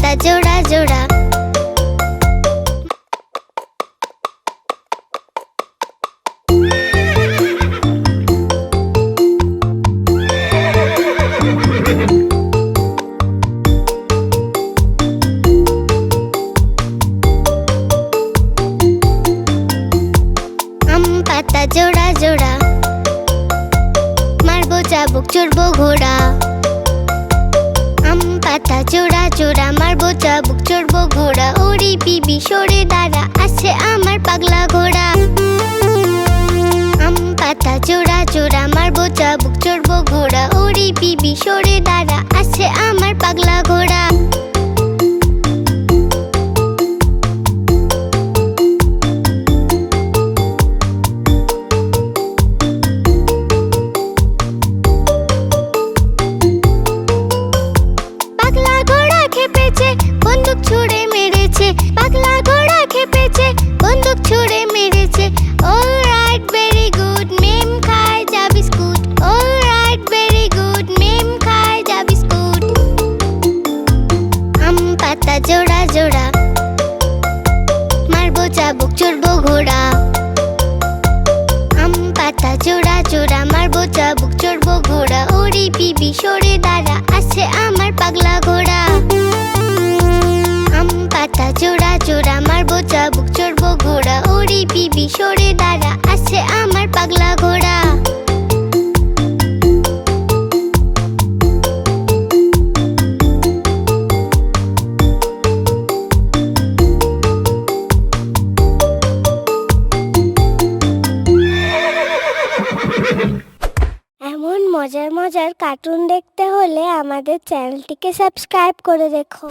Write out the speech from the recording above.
পাতা জোড়া জোড়া। আম পাতা জোড়া জোড়া, মারবো চাবুক চড়বো ঘোড়া। আম পাতা জোড়া জোড়া, মারবো চাবুক চড়বো ঘোড়া। ওরে বিবি সরে দাঁড়া, আছে আমার পাগলা ঘোড়া। আম পাতা জোড়া জোড়া, মারবো চাবুক চড়বো ঘোড়া। ওরে বিবি সরে দাঁড়া, আছে আমার পাগলা ঘোড়া। পাগলা ঘোড়া খেপেছে, বন্দুক ছুঁড়ে মেরেছে। পাগলা ঘোড়া খেপেছে, বন্দুক ছুঁড়ে মেরেছে। অলরাইট ভেরি গুড, মেম খায় যা বিস্কুট। অলরাইট ভেরি গুড, মেম খায় যা বিস্কুট। আম পাতা জোড়া জোড়া, মারবো চাবুক চড়বো ঘোড়া। আম পাতা জোড়া জোড়া, মারবো চাবুক চড়বো ঘোড়া। ওরে বিবি সরে দাঁড়া, আছে আমার পাগলা ঘোড়া। আম পাতা জোড়া জোড়া, মারবো চাবুক চড়বো ঘোড়া। ওরে বিবি সরে দাঁড়া, আছে আমার পাগলা ঘোড়া। এমন মজার মজার কার্টুন দেখতে হলে আমাদের চ্যানেলটিকে সাবস্ক্রাইব করে রেখো।